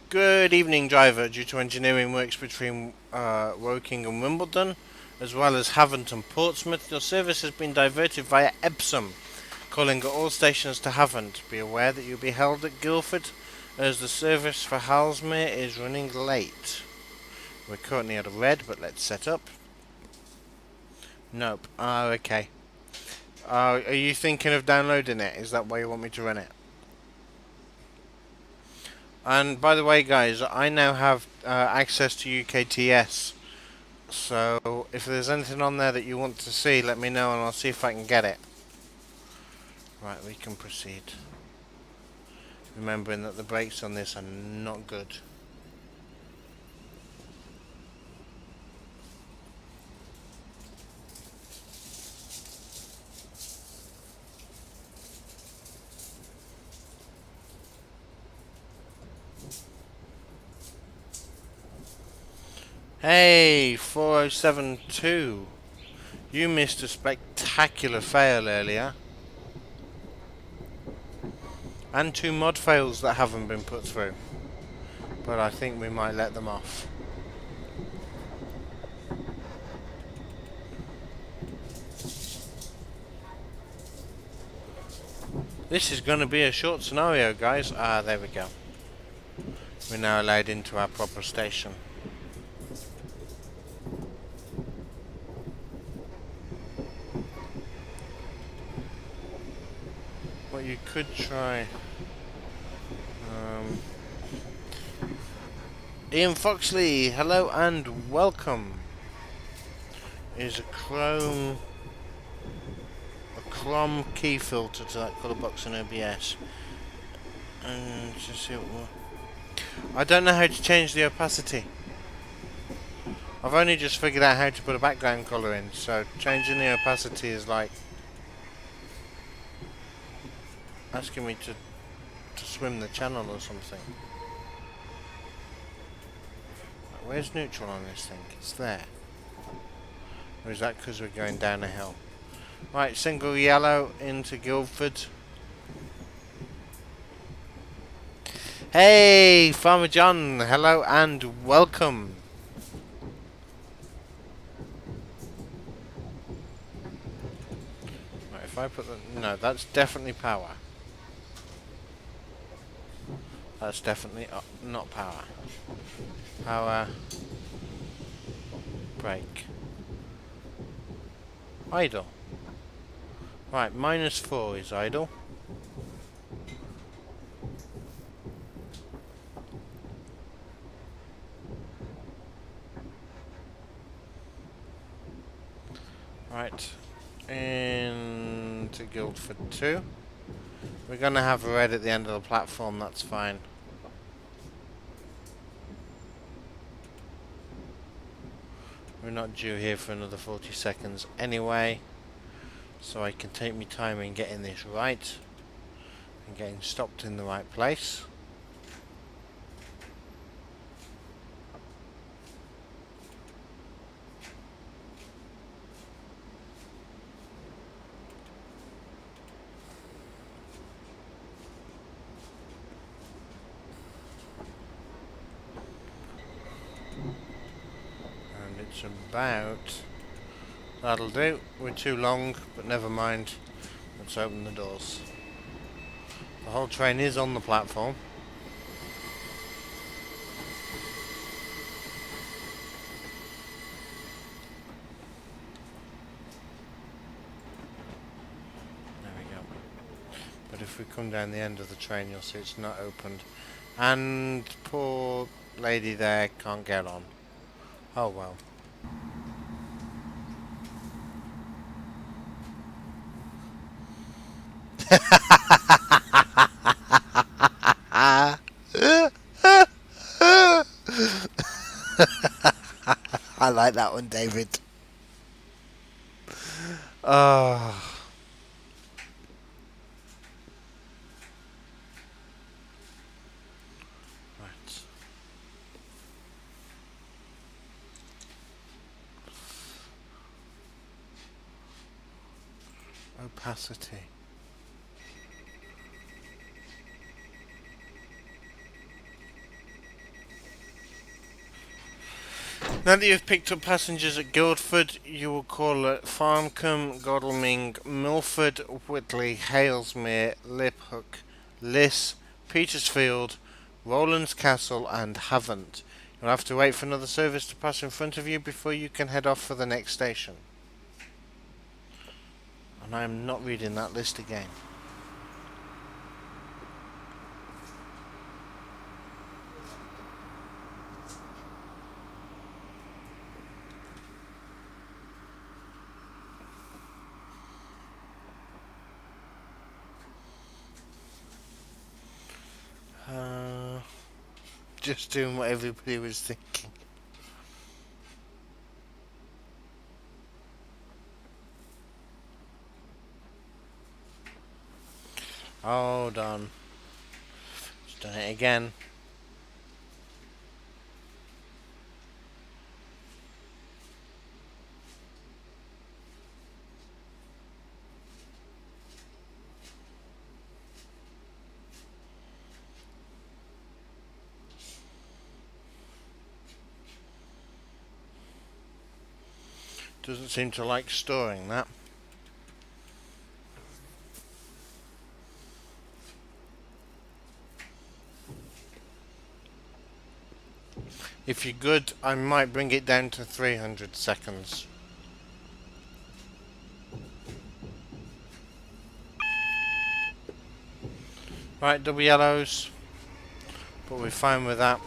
Good evening, driver. Due to engineering works between Woking and Wimbledon, as well as Havant and Portsmouth, your service has been diverted via Epsom, calling at all stations to Havant. Be aware that you'll be held at Guildford, as the service for Halsmere is running late. We're currently at a red, but let's set up. Nope. Okay. Are you thinking of downloading it? Is that why you want me to run it? And by the way, guys, I now have access to UKTS. So if there's anything on there that you want to see, let me know and I'll see if I can get it. Right, we can proceed. Remembering that the brakes on this are not good. Hey, 4072. You missed a spectacular fail earlier. And 2 mod fails that haven't been put through. But I think we might let them off. This is going to be a short scenario, guys. There we go. We're now allowed into our proper station. What you could try... Ian Foxley, hello and welcome. Is a chrome key filter to that colour box in OBS. And just see what I don't know how to change the opacity. I've only just figured out how to put a background colour in, so changing the opacity is like asking me to swim the channel or something. Where's neutral on this thing? It's there. Or is that because we're going down a hill? Right, single yellow into Guildford. Hey, Farmer John, hello and welcome. Right, if I put the... No, that's definitely power. That's definitely not power. Power. Brake. Idle. Right, -4 is idle. Right, into Guildford 2. We're going to have a red at the end of the platform, that's fine. We're not due here for another 40 seconds anyway, so I can take my time in getting this right and getting stopped in the right place. It's about... That'll do. We're too long, but never mind. Let's open the doors. The whole train is on the platform. There we go. But if we come down the end of the train, you'll see it's not opened. And poor lady there can't get on. Oh well. I like that one, David. Oh. Right. Opacity. Now that you've picked up passengers at Guildford, you will call at Farncombe, Godalming, Milford, Whitley, Halesmere, Liphook, Liss, Petersfield, Rowlands Castle and Havant. You'll have to wait for another service to pass in front of you before you can head off for the next station. And I am not reading that list again. Just doing what everybody was thinking. Hold on. Just done it again. Doesn't seem to like storing that. If you're good, I might bring it down to 300 seconds. Right, double yellows. But we're fine with that.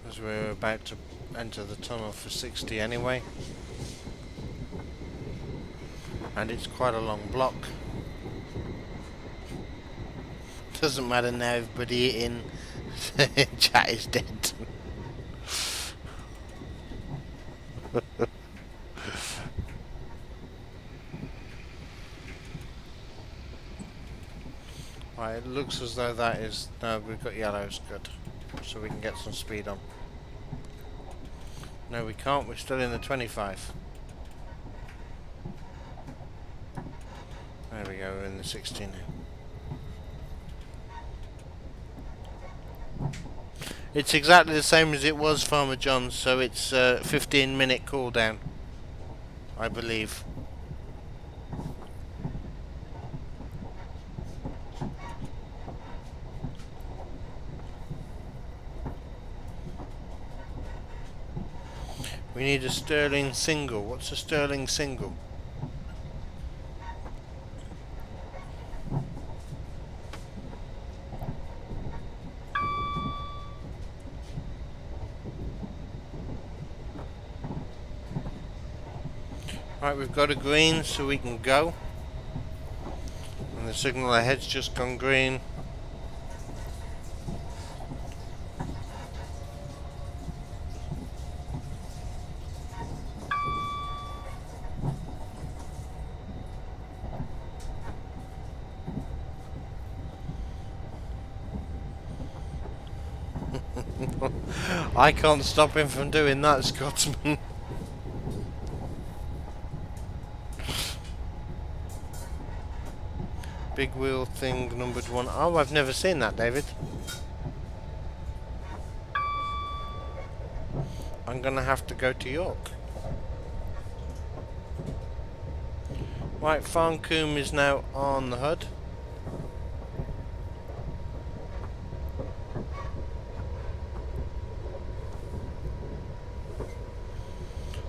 As we're about to enter the tunnel for 60 anyway. And it's quite a long block. Doesn't matter now, everybody in chat is dead. Right, it looks as though that is... No, we've got yellows, good. So we can get some speed on. No, we can't, we're still in the 25. There we go, we're in the 16 now. It's exactly the same as it was, Farmer John, so it's a 15-minute cooldown, I believe. We need a sterling single. What's a sterling single? Right, we've got a green so we can go. And the signal ahead's just gone green. I can't stop him from doing that, Scotsman. Big wheel thing numbered 1. Oh, I've never seen that, David. I'm gonna have to go to York. Right, Farncombe is now on the HUD.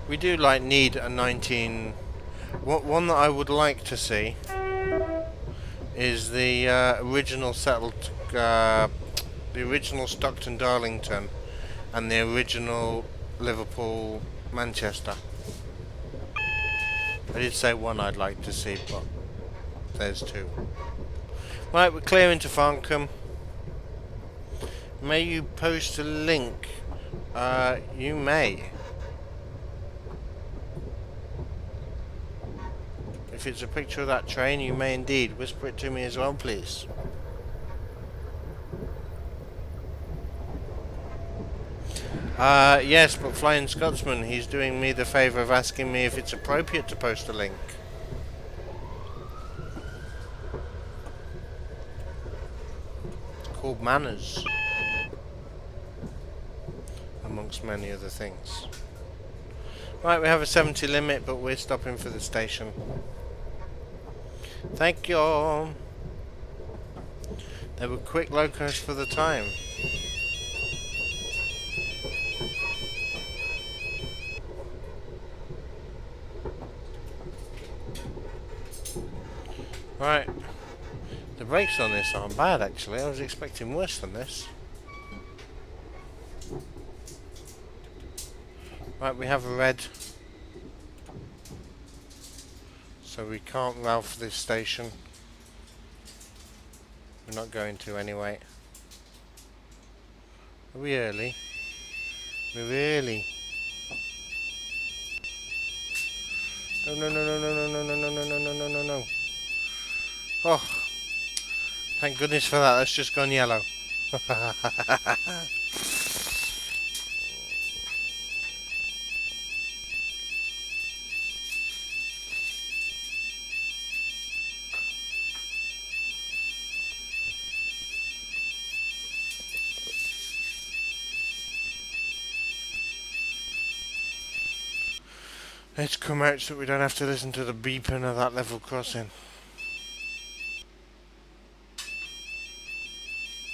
We do need a 19. One that I would like to see is the original settled, the original Stockton Darlington, and the original Liverpool Manchester. I did say one I'd like to see, but there's two. Right, we're clearing to Farncombe. May you post a link? You may. If it's a picture of that train, you may indeed. Whisper it to me as well, please. Yes, but Flying Scotsman, he's doing me the favour of asking me if it's appropriate to post a link. called manners, amongst many other things. Right, we have a 70 limit, but we're stopping for the station. Thank you. They were quick locos for the time. Right. The brakes on this aren't bad, actually. I was expecting worse than this. Right, we have a red. So we can't Ralph this station. We're not going to anyway. Are we early? We're early. No, no, no, no, no, no, no, no, no, no, no, no, no, no. Oh, thank goodness for that. That's just gone yellow. Let's come out so we don't have to listen to the beeping of that level crossing.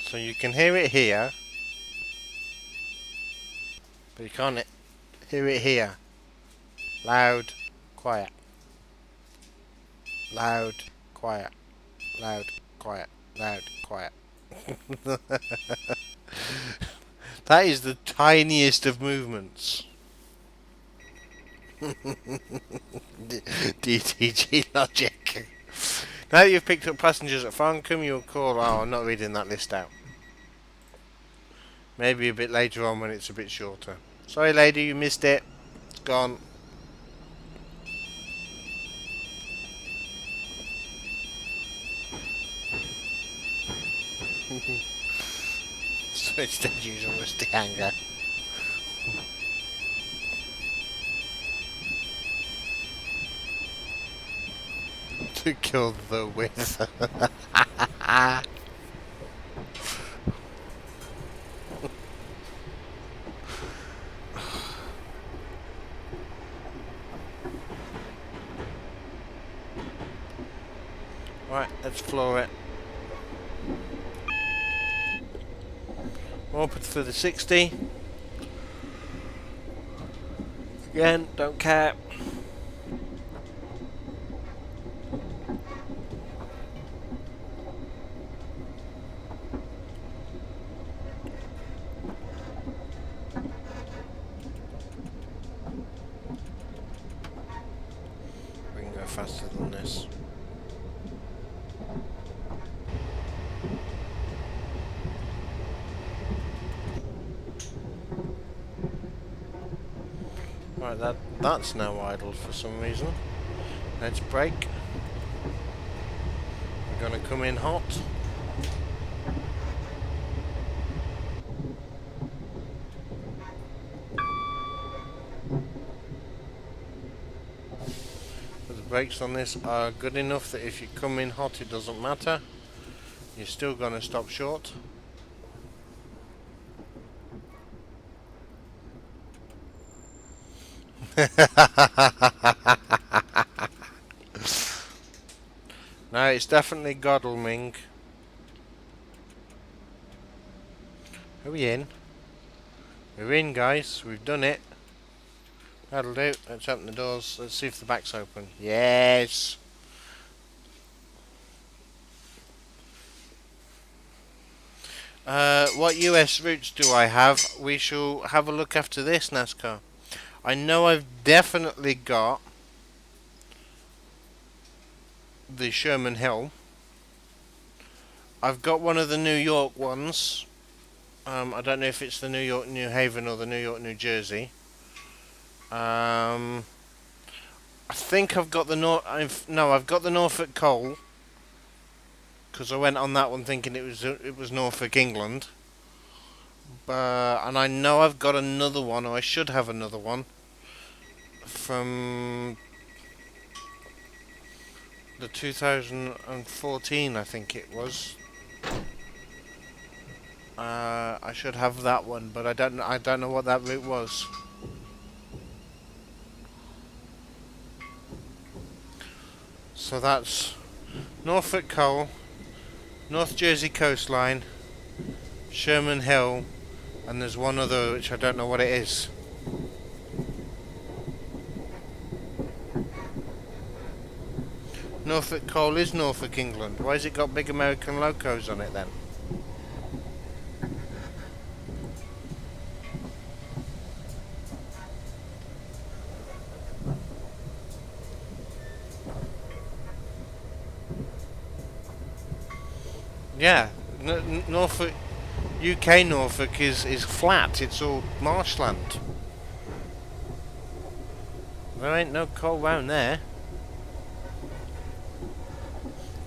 So you can hear it here, but you can't hear it here. Loud, quiet. Loud, quiet. Loud, quiet. Loud, quiet. That is the tiniest of movements. DTG logic. Now that you've picked up passengers at Farncombe, you'll call... Oh, I'm not reading that list out. Maybe a bit later on when it's a bit shorter. Sorry lady, you missed it. It's gone. So instead use a rusty hanger. To kill the width. Right, let's floor it. Open for the 60. Again, don't care. We can go faster than this. Right, that's now idle for some reason. Let's brake. We're going to come in hot. But the brakes on this are good enough that if you come in hot it doesn't matter. You're still going to stop short. No, it's definitely Godalming. Are we in? We're in, guys. We've done it. That'll do. Let's open the doors. Let's see if the back's open. Yes! What US routes do I have? We shall have a look after this, NASCAR. I know I've definitely got the Sherman Hill. I've got one of the New York ones. I don't know if it's the New York New Haven or the New York New Jersey. I think I've got the I've got the Norfolk Coal, because I went on that one thinking it was Norfolk, England. And I know I've got another one, or I should have another one from the 2014, I think it was. I should have that one, but I don't know what that route was. So that's Norfolk Coal, North Jersey Coastline, Sherman Hill, and there's one other which I don't know what it is. Norfolk Coal is Norfolk, England. Why has it got big American logos on it then? Yeah, Norfolk, UK Norfolk is flat. It's all marshland. There ain't no coal round there.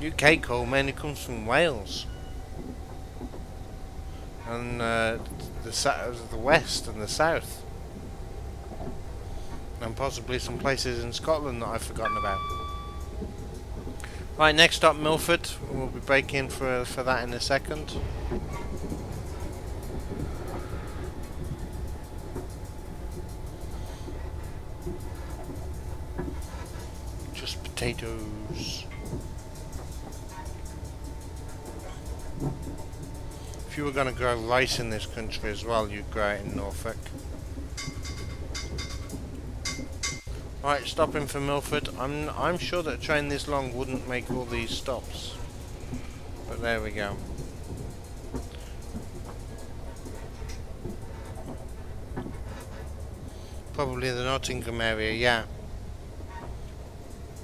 UK coal mainly comes from Wales and the west and the south, and possibly some places in Scotland that I've forgotten about. Right, next stop Milford. We'll be breaking for that in a second. Just potatoes. If you were going to grow rice in this country as well, you'd grow it in Norfolk. Right, stopping for Milford. I'm sure that a train this long wouldn't make all these stops, but there we go. Probably the Nottingham area, yeah.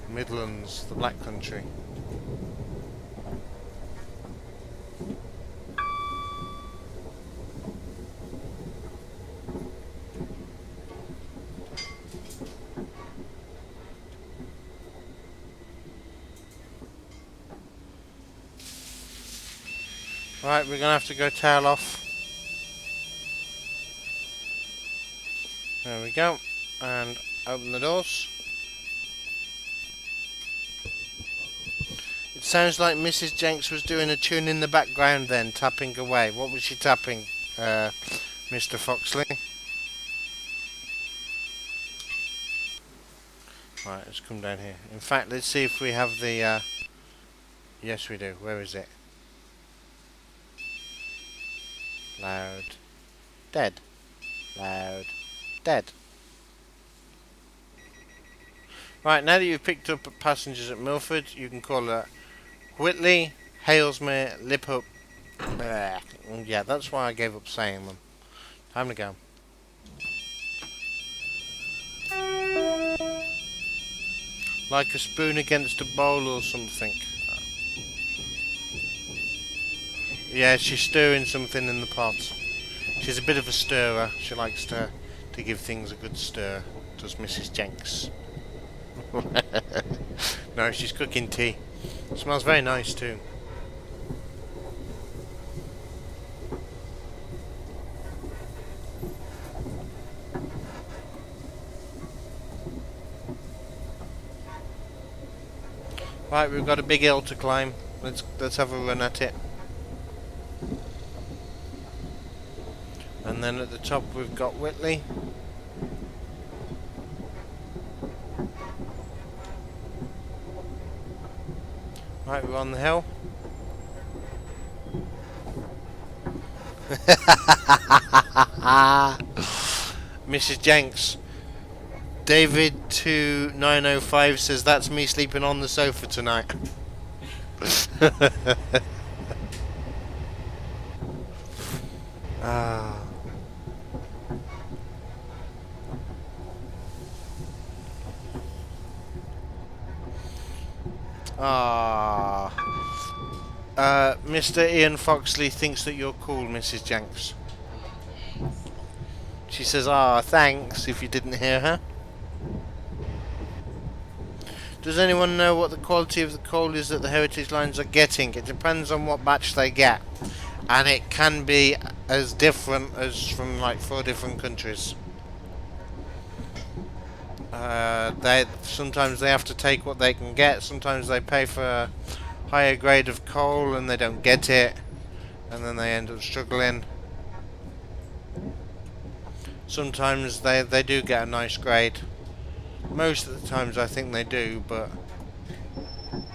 Midlands, the Black Country. Right, we're going to have to go tail off. There we go. And open the doors. It sounds like Mrs. Jenks was doing a tune in the background then, tapping away. What was she tapping, Mr. Foxley? Right, let's come down here. In fact, let's see if we have the... Yes, we do. Where is it? Loud. Dead. Loud. Dead. Right, now that you've picked up passengers at Milford, you can call it Whitley, Halesmere, Liphook. Yeah, that's why I gave up saying them. Time to go. Like a spoon against a bowl or something. Yeah, she's stirring something in the pot. She's a bit of a stirrer. She likes to give things a good stir. Does Mrs. Jenks. No, she's cooking tea. It smells very nice too. Right, we've got a big hill to climb. Let's have a run at it. And then at the top we've got Whitley. Right, we're on the hill. Mrs. Jenks. David2905 says that's me sleeping on the sofa tonight. Mr. Ian Foxley thinks that you're cool, Mrs. Jenks. She says, thanks, if you didn't hear her. Does anyone know what the quality of the coal is that the heritage lines are getting? It depends on what batch they get. And it can be as different as from like 4 different countries. Sometimes they have to take what they can get. Sometimes they pay for a higher grade of coal and they don't get it. and then they end up struggling. Sometimes they do get a nice grade. Most of the times I think they do, but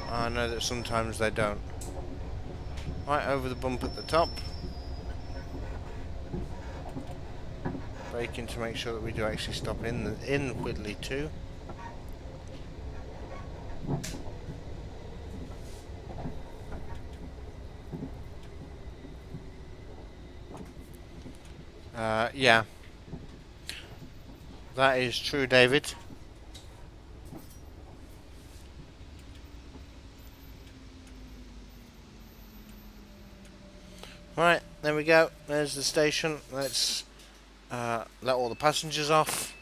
I know that sometimes they don't. Right, over the bump at the top. Braking to make sure that we do actually stop in Whitley too. Yeah. That is true, David. Right, there we go. There's the station. Let's let all the passengers off.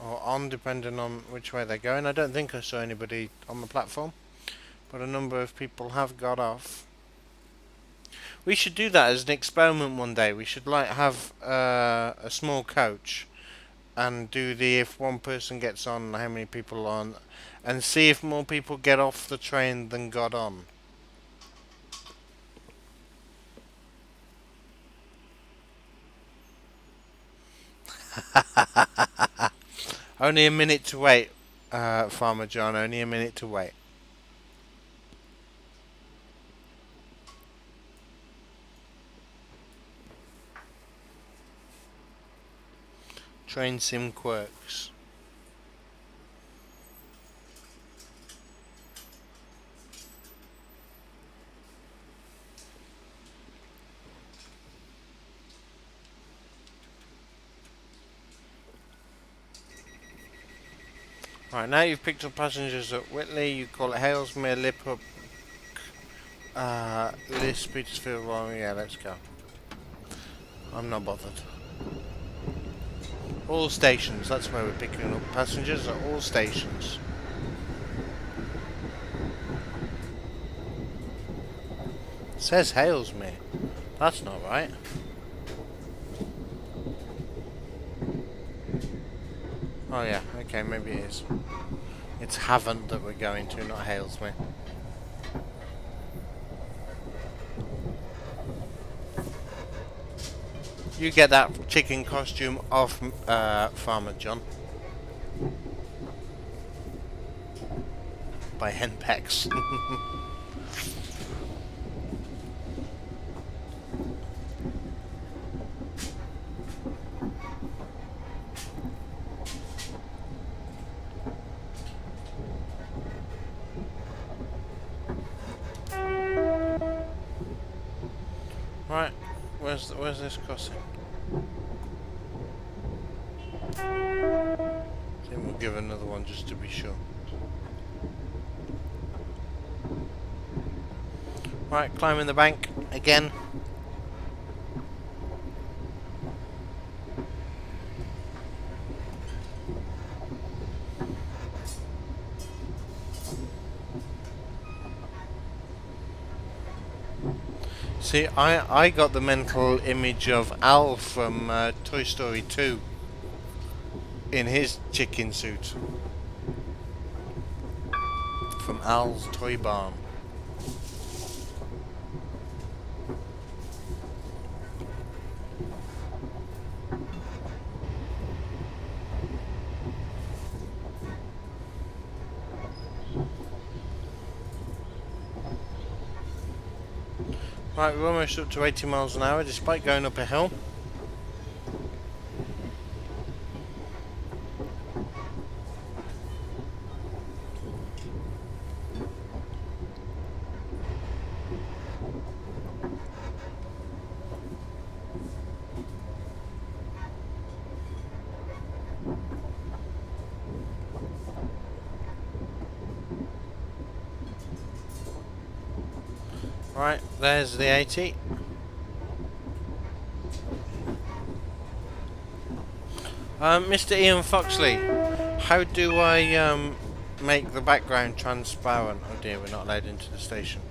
Or on, depending on which way they're going. I don't think I saw anybody on the platform, but a number of people have got off. We should do that as an experiment one day. We should like have a small coach and do the if one person gets on, how many people are on, and see if more people get off the train than got on. Only a minute to wait, Farmer John. Only a minute to wait. Train sim quirks. Right, now you've picked up passengers at Whitley. You call it Halesmere, Liphook, Lisp, Petersfield. Well, yeah, let's go. I'm not bothered. All stations. That's where we're picking up passengers at all stations. It says Halesmere. That's not right. Oh yeah, okay, maybe it is. It's Havant that we're going to, not Halesmere. You get that chicken costume off Farmer John. By Henpex. Right, where's this crossing? I think we'll give another one just to be sure. Right, climbing the bank again. See, I got the mental image of Al from Toy Story 2 in his chicken suit from Al's Toy Barn. Right, we're almost up to 80 miles an hour despite going up a hill. Right, there's the 80. Mr. Ian Foxley, how do I make the background transparent? Oh dear, we're not allowed into the station.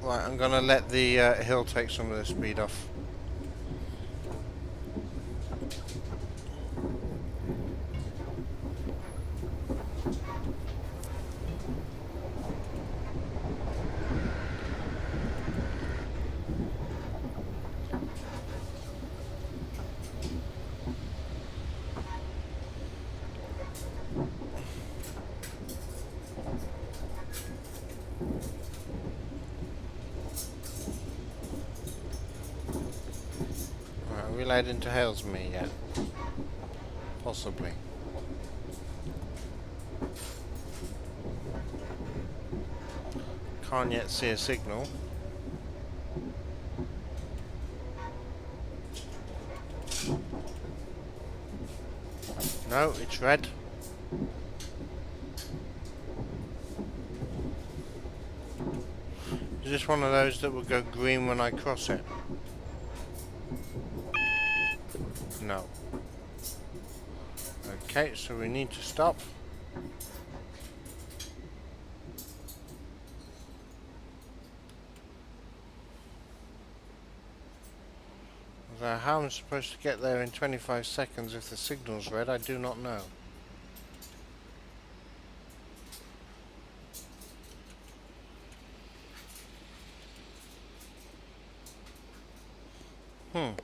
Right, I'm gonna let the hill take some of the speed off. Are we allowed into Halesmere yet? Possibly. Can't yet see a signal. No, it's red. Is this one of those that will go green when I cross it? No. Okay, so we need to stop. So how I'm supposed to get there in 25 seconds if the signal's red, I do not know. And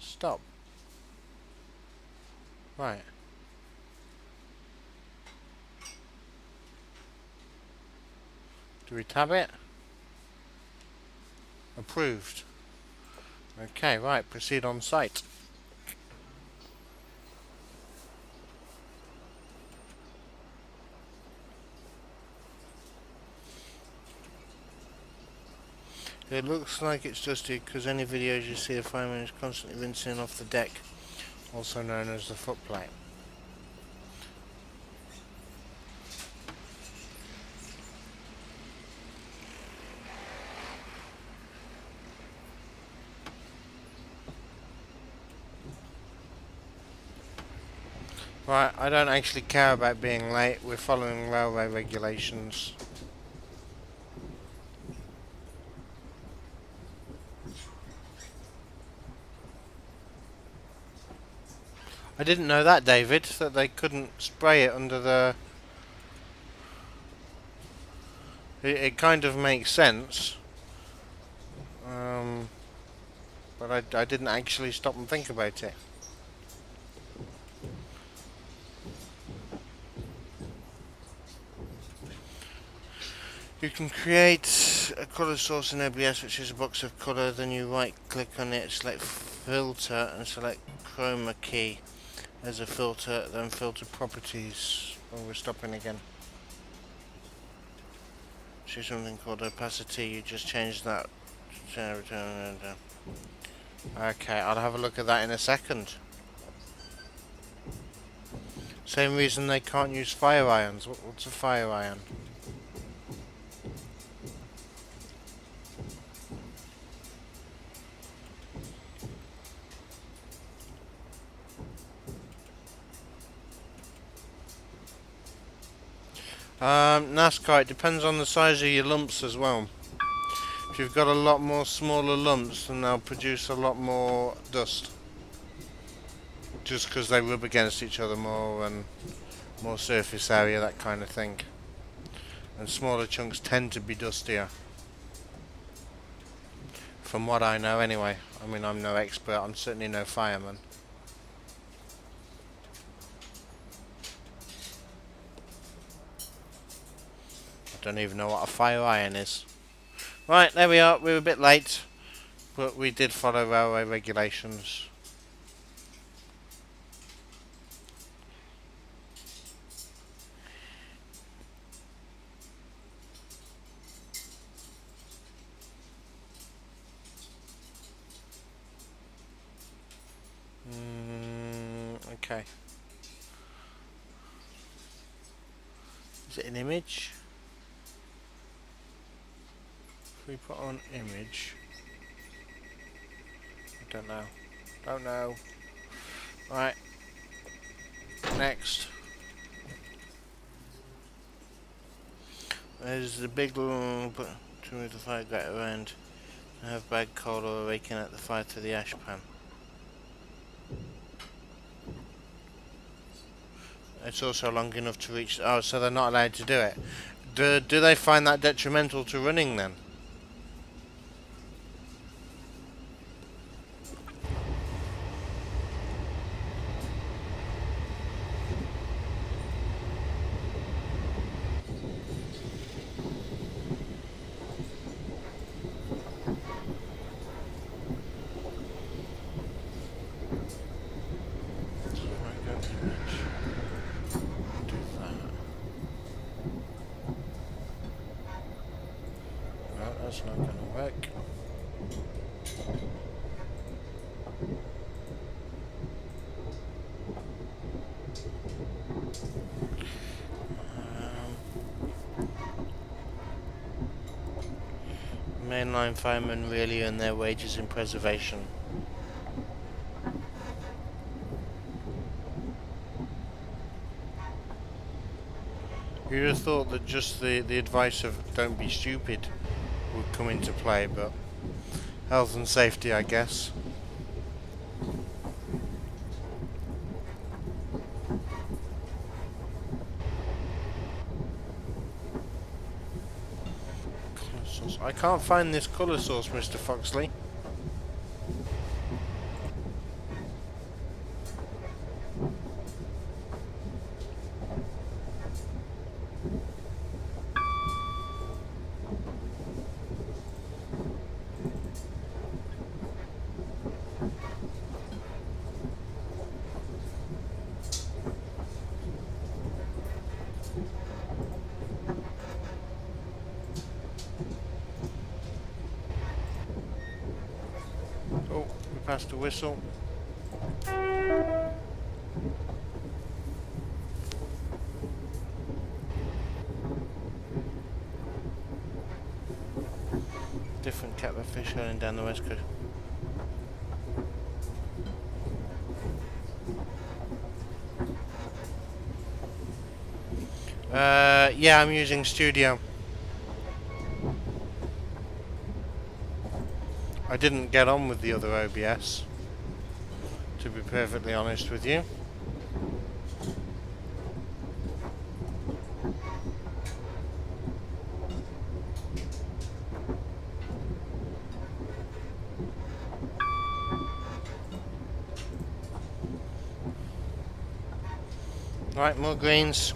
stop. Right. Do we tab it? Approved. Okay, right, proceed on site. It looks like it's dusty because any videos you see a fireman is constantly rinsing off the deck, also known as the footplate. Right, I don't actually care about being late, we're following railway regulations. I didn't know that, David, that they couldn't spray it under the... It kind of makes sense. But I didn't actually stop and think about it. You can create a colour source in OBS, which is a box of colour, then you right click on it, select filter and select chroma key as a filter, then filter properties. Oh, we're stopping again. See something called opacity, you just change that. Okay, I'll have a look at that in a second. Same reason they can't use fire irons. What's a fire iron? NASCAR, it depends on the size of your lumps as well. If you've got a lot more smaller lumps, then they'll produce a lot more dust. Just because they rub against each other more and more surface area, that kind of thing. And smaller chunks tend to be dustier. From what I know anyway. I mean, I'm no expert, I'm certainly no fireman. I don't even know what a fire iron is. Right, there we are. We were a bit late, but we did follow railway regulations. Okay. Is it an image? If we put on image, I don't know. Don't know. Right. Next. There's the big to move the fire grate around and have bag coal or raking at the fire to the ash pan. It's also long enough to reach. Oh, so they're not allowed to do it. Do they find that detrimental to running then? Image. Do that. No, that's not going to work. Mainline firemen really earn their wages in preservation. You'd have thought that just the advice of don't be stupid would come into play, but health and safety, I guess. Colour source. I can't find this colour source, Mr. Foxley. Oh, we passed a whistle. Different kettle of fish going down the west coast. Yeah, I'm using Studio. I didn't get on with the other OBS, to be perfectly honest with you. Right, more greens.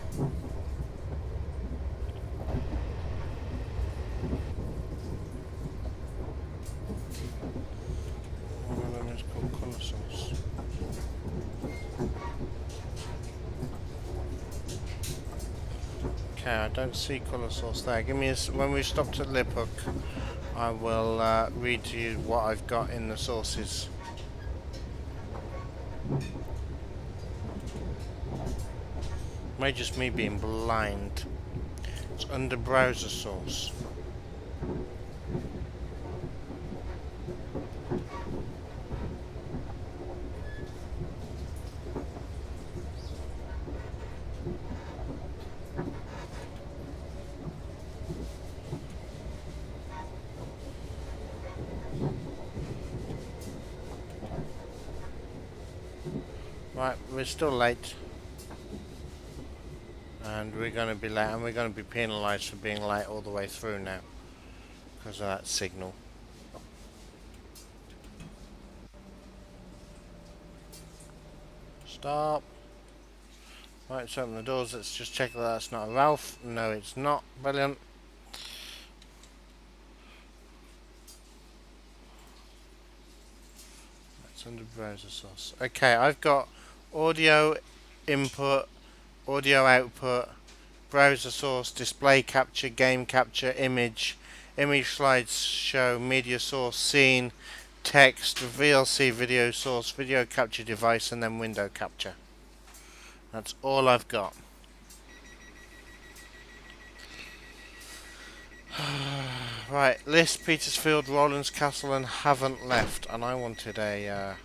One of them is called colour source. Okay, I don't see colour source there. Give me a when we stopped at lip hook, I will read to you what I've got in the sources. May just me being blind. It's under browser source. Right, we're still late. And we're going to be late, and we're going to be penalised for being late all the way through now because of that signal. Stop. Right, let's open the doors. Let's just check that that's not a Ralph. No, it's not. Brilliant. That's under browser source. Okay, I've got audio input, audio output, browser source, display capture, game capture, image slides show, media source, scene, text, VLC video source, video capture device, and then window capture. That's all I've got. Right, List, Petersfield, Rowlands Castle, and haven't left, and I wanted a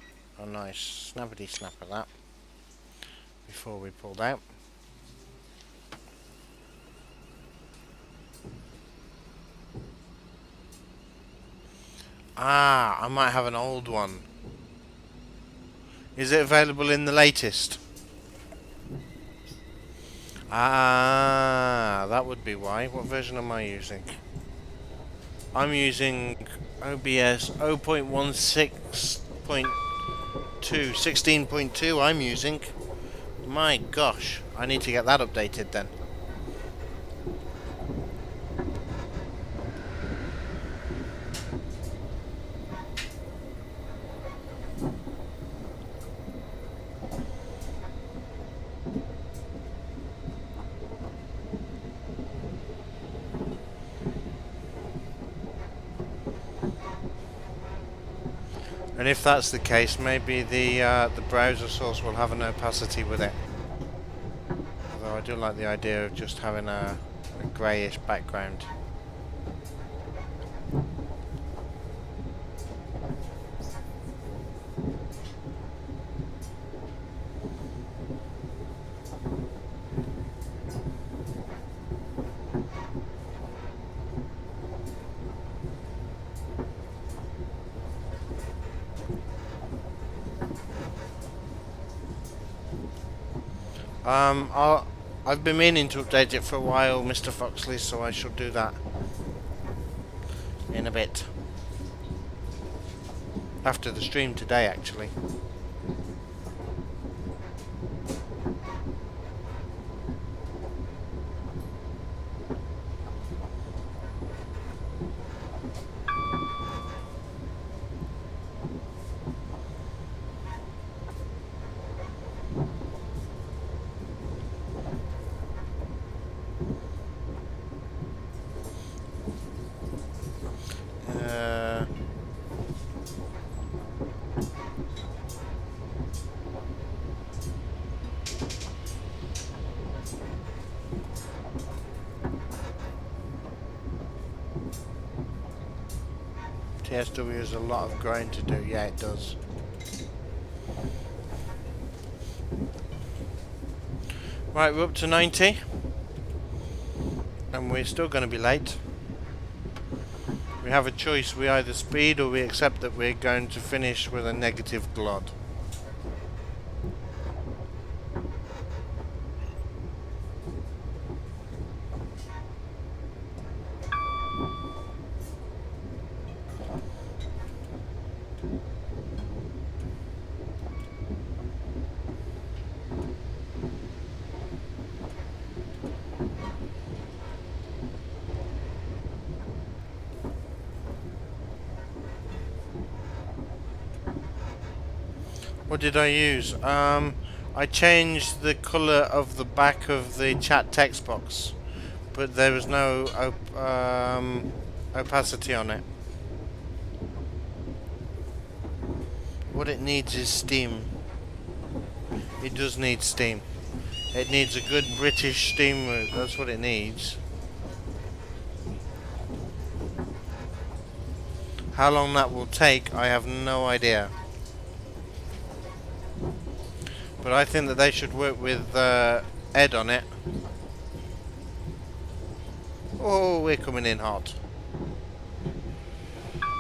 nice snappity snap of that before we pulled out. Ah, I might have an old one. Is it available in the latest? Ah, that would be why. What version am I using? I'm using OBS 0.16.2, 16.2 I'm using. My gosh, I need to get that updated then. And if that's the case, maybe the browser source will have an opacity with it. Although I do like the idea of just having a greyish background. I've been meaning to update it for a while, Mr. Foxley, so I shall do that in a bit. After the stream today, actually. TSW has a lot of growing to do. Yeah, it does. Right, we're up to 90. And we're still going to be late. We have a choice. We either speed or we accept that we're going to finish with a negative glod. What did I use? I changed the colour of the back of the chat text box, but there was no opacity on it. What it needs is steam. It does need steam. It needs a good British steam route. That's what it needs. How long that will take, I have no idea. But I think that they should work with Ed on it. Oh, we're coming in hot.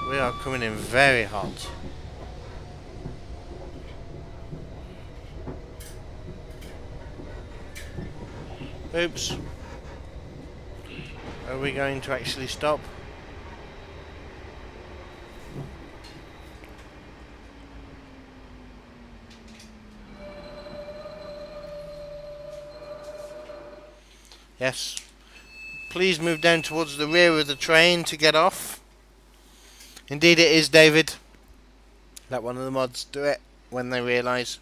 We are coming in very hot. Oops. Are we going to actually stop? Yes. Please move down towards the rear of the train to get off. Indeed it is, David. Let one of the mods do it when they realise.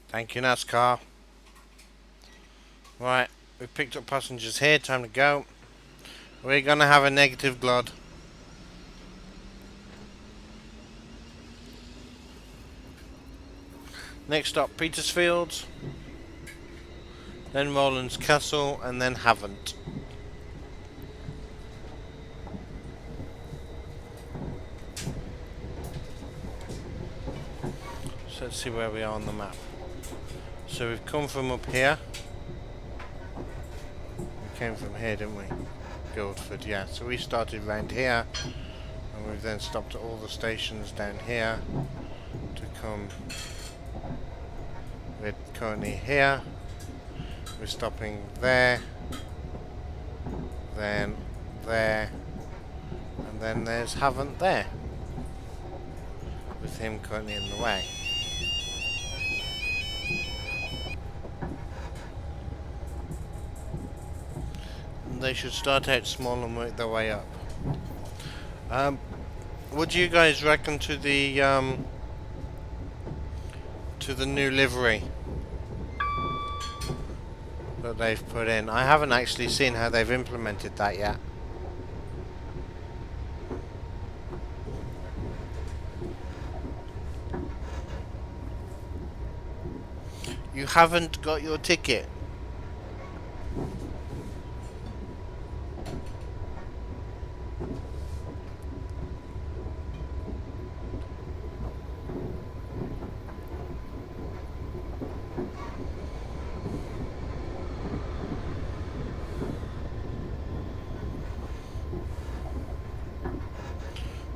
Thank you, NASCAR. Right, we've picked up passengers here, time to go. We're going to have a negative glod. Next stop, Petersfield. Then Rowlands Castle, and then Havant. So let's see where we are on the map. So we've come from up here. We came from here, didn't we? Guildford, yeah. So we started round here, and we've then stopped at all the stations down here to come. We're currently here. We're stopping there, then there, and then there's Havant there, with him currently in the way. They should start out small and work their way up. Um, what do you guys reckon to the new livery that they've put in? I haven't actually seen how they've implemented that yet. You haven't got your ticket.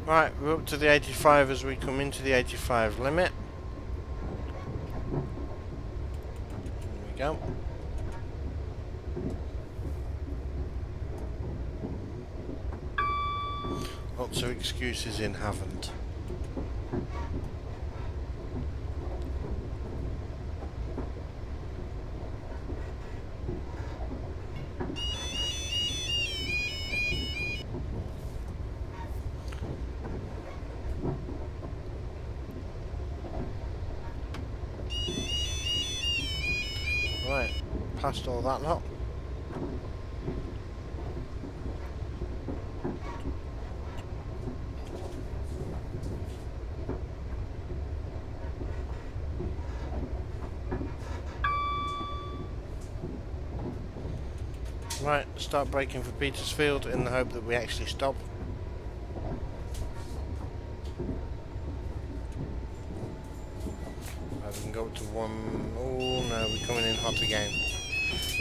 Right, we're up to the 85 as we come into the 85 limit. There we go. Lots of excuses in haven't. Right, past all that lot. Right, start braking for Petersfield in the hope that we actually stop. We can go up to one. Oh no, we're coming in hot again.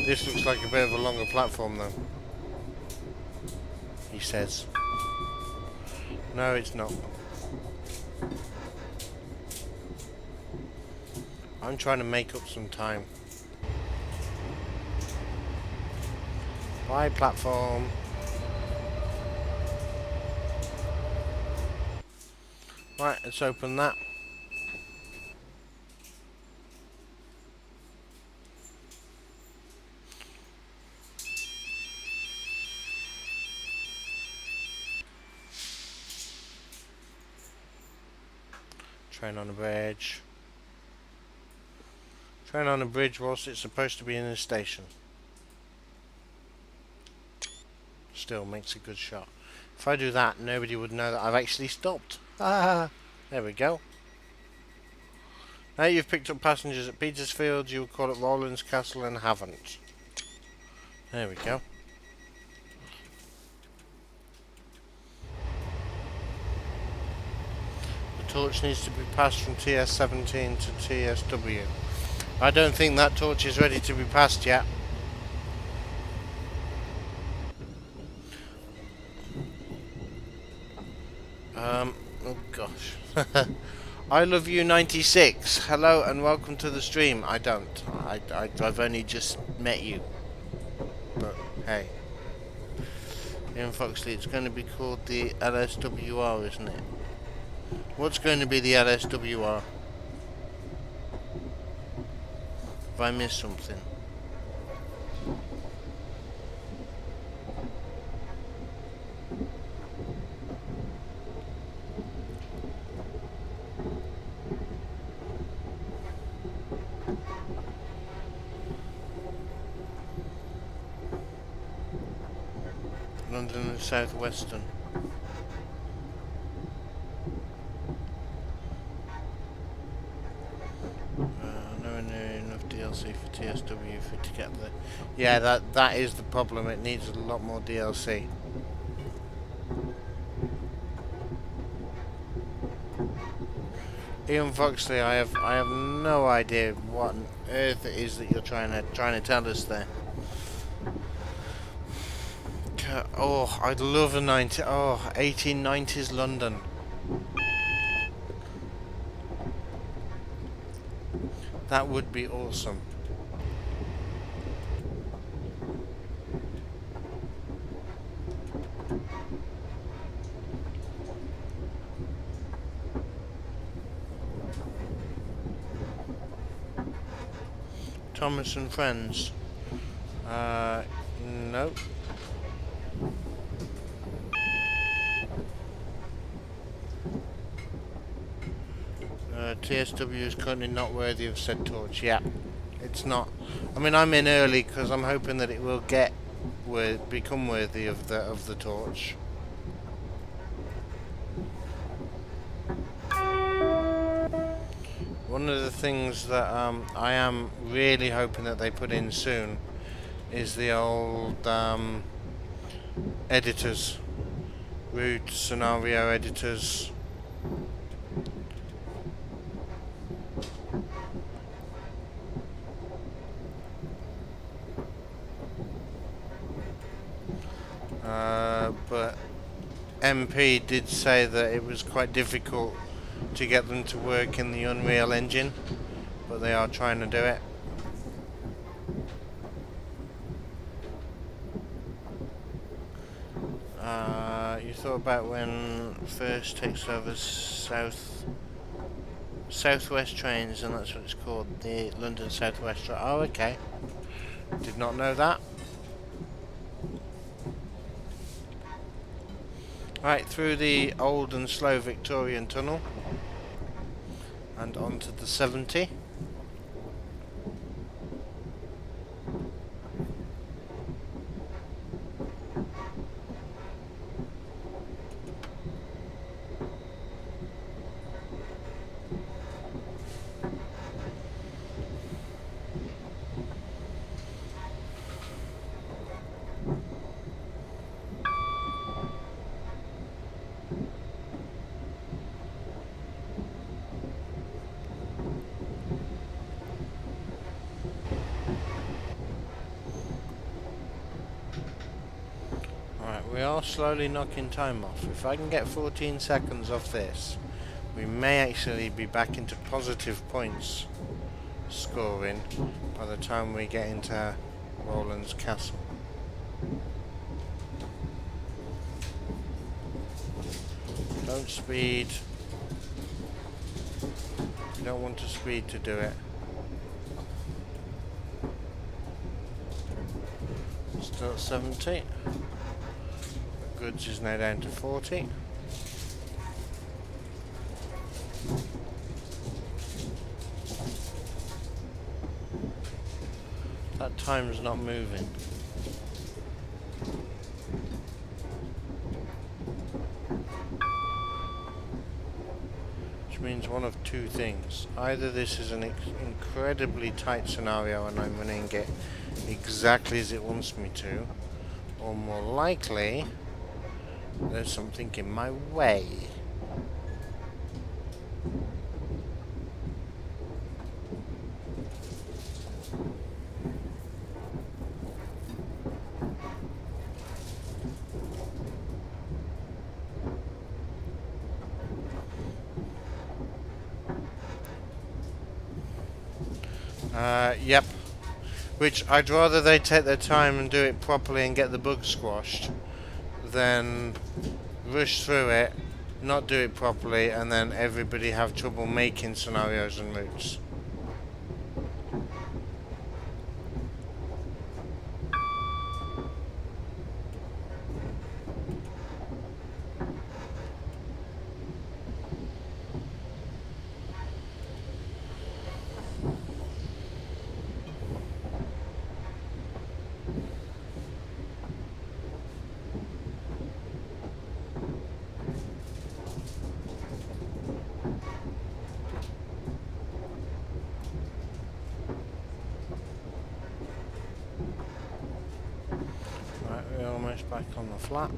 This looks like a bit of a longer platform though, he says. No, it's not. I'm trying to make up some time. Wide platform. Right, let's open that. Train on a bridge. Train on a bridge whilst it's supposed to be in a station. Still makes a good shot. If I do that, nobody would know that I've actually stopped. Ah, there we go. Now you've picked up passengers at Petersfield, you will call at Rowlands Castle and haven't. There we go. The torch needs to be passed from TS17 to TSW. I don't think that torch is ready to be passed yet. Oh gosh. I love you 96. Hello and welcome to the stream. I don't. I've only just met you. But hey. Ian Foxley, it's going to be called the LSWR, isn't it? What's going to be the LSWR? Have I missed something? London and South Western. Nowhere near enough DLC for TSW for to get the. Yeah, that is the problem. It needs a lot more DLC. Ian Foxley, I have no idea what on earth it is that you're trying to tell us there. Oh, I'd love a 1890s London. That would be awesome. Thomas and Friends. No. TSW is currently not worthy of said torch. Yeah, it's not. I mean, I'm in early because I'm hoping that it will become worthy of the torch. One of the things that I am really hoping that they put in soon is the old editors, route scenario editors. But MP did say that it was quite difficult to get them to work in the Unreal Engine, but they are trying to do it. You thought about when first takes over Southwest trains, and that's what it's called, the London Southwest. Oh, okay. Did not know that. Right, through the old and slow Victorian tunnel and onto the 70. We are slowly knocking time off. If I can get 14 seconds off this, we may actually be back into positive points scoring by the time we get into Roland's Castle. Don't speed. You don't want to speed to do it. Still at 70. Goods is now down to 40. That time's not moving. Which means one of two things. Either this is an incredibly tight scenario and I'm running it exactly as it wants me to, or more likely there's something in my way. Yep. Which I'd rather they take their time and do it properly and get the bugs squashed than rush through it, not do it properly, and then everybody have trouble making scenarios and routes. Back on the flat.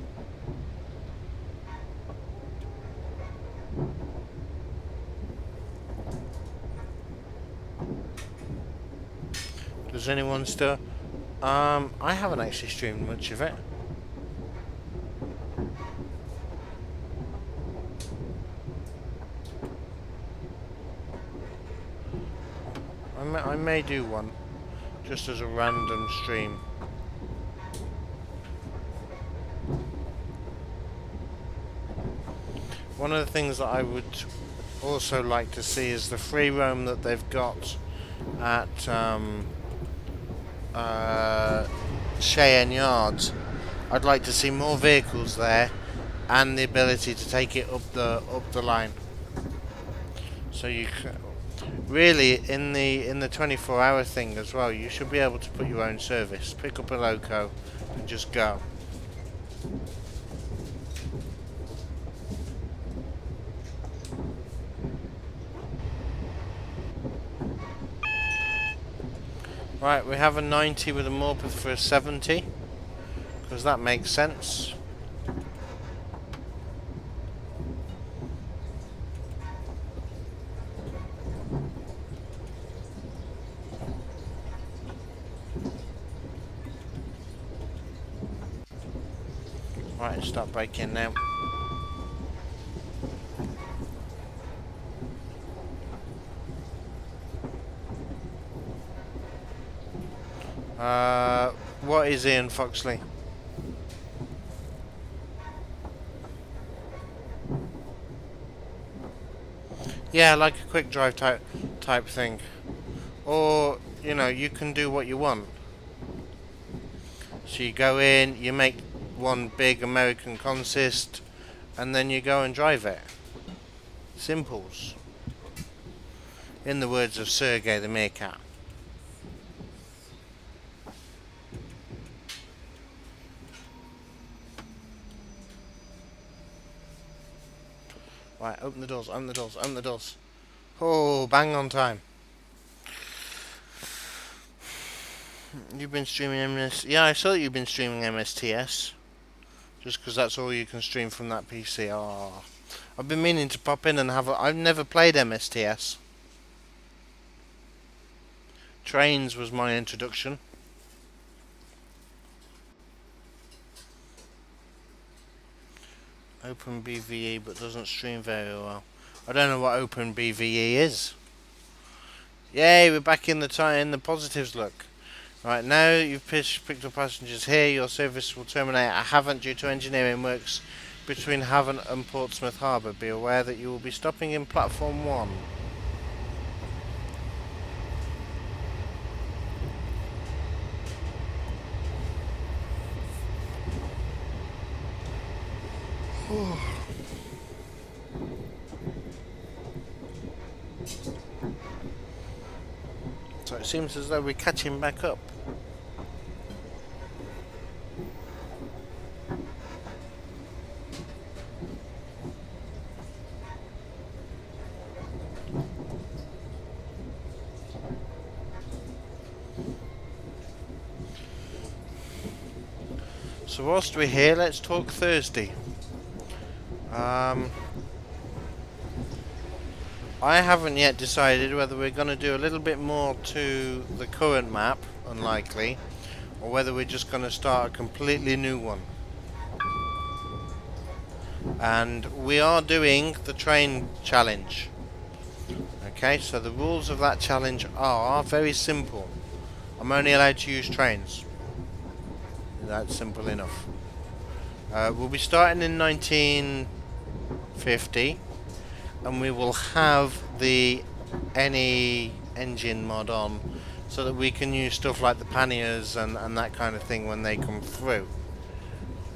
Does anyone still? I haven't actually streamed much of it. I may do one, just as a random stream. One of the things that I would also like to see is the free roam that they've got at Cheyenne Yards. I'd like to see more vehicles there and the ability to take it up the line. So really in the 24-hour thing as well, you should be able to put your own service, pick up a loco, and just go. Right, we have a 90 with a Morpeth for a 70, because that makes sense. Right, stop braking now. What is Ian Foxley? Yeah, like a quick drive type thing. Or, you know, you can do what you want. So you go in, you make one big American consist, and then you go and drive it. Simples. In the words of Sergey the Meerkat. Right, open the doors, open the doors, open the doors. Oh, bang on time. You've been streaming MS... Yeah, I saw that you've been streaming MSTS. Just because that's all you can stream from that PC. Oh, I've been meaning to pop in and have a... I've never played MSTS. Trains was my introduction. Open BVE, but doesn't stream very well. I don't know what Open BVE is. Yay, we're back in the positives. Look. Right, now you've picked up passengers here, your service will terminate at Havant due to engineering works between Havant and Portsmouth Harbour. Be aware that you will be stopping in platform 1. So it seems as though we're catching back up. So whilst we're here, let's talk Thursday. I haven't yet decided whether we're going to do a little bit more to the current map, unlikely, or whether we're just going to start a completely new one. And we are doing the train challenge. Okay, so the rules of that challenge are very simple. I'm only allowed to use trains. That's simple enough. We'll be starting in 1950. And we will have the any engine mod on so that we can use stuff like the panniers and that kind of thing when they come through.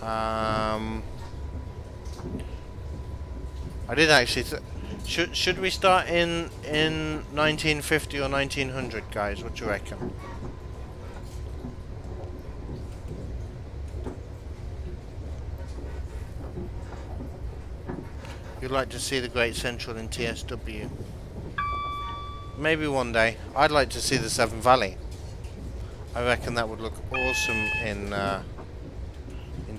I did actually should we start in 1950 or 1900, guys? What do you reckon? You'd like to see the Great Central in TSW? Maybe one day. I'd like to see the Severn Valley. I reckon that would look awesome in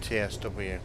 TSW.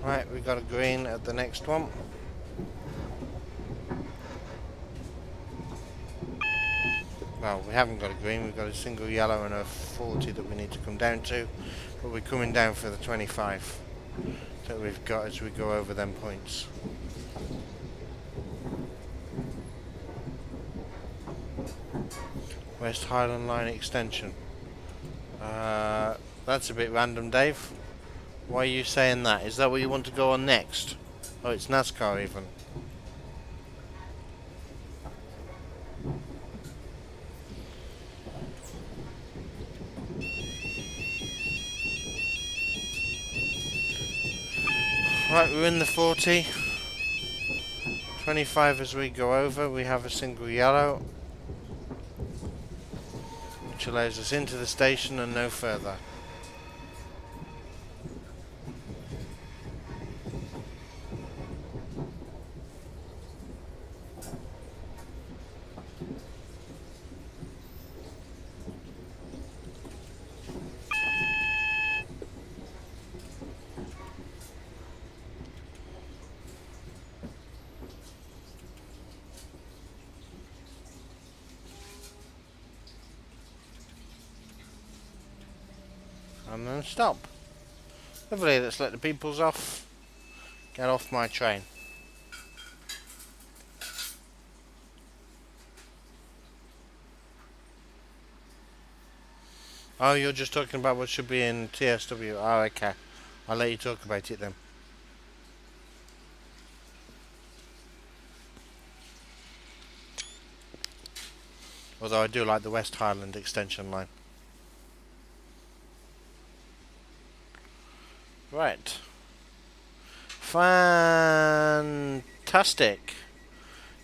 Right, we got a green at the next one. Well, we haven't got a green, we've got a single yellow and a 40 that we need to come down to, but we're coming down for the 25. that we've got as we go over them points. West Highland Line extension. That's a bit random, Dave. Why are you saying that? Is that what you want to go on next? Oh, it's NASCAR even. Right, we're in the 40. 25 as we go over. We have a single yellow, which allows us into the station and no further. And then stop. Lovely, let's let the peoples off. Get off my train. Oh, you're just talking about what should be in TSW. Oh, okay. I'll let you talk about it then. Although I do like the West Highland extension line. Right. Fantastic.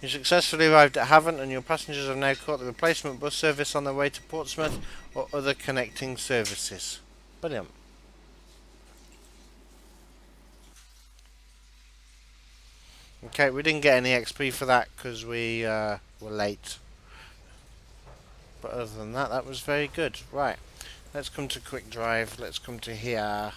You successfully arrived at Havant and your passengers have now caught the replacement bus service on their way to Portsmouth or other connecting services. Brilliant. Okay, we didn't get any XP for that because we were late. But other than that, that was very good. Right, let's come to quick drive. Let's come to here.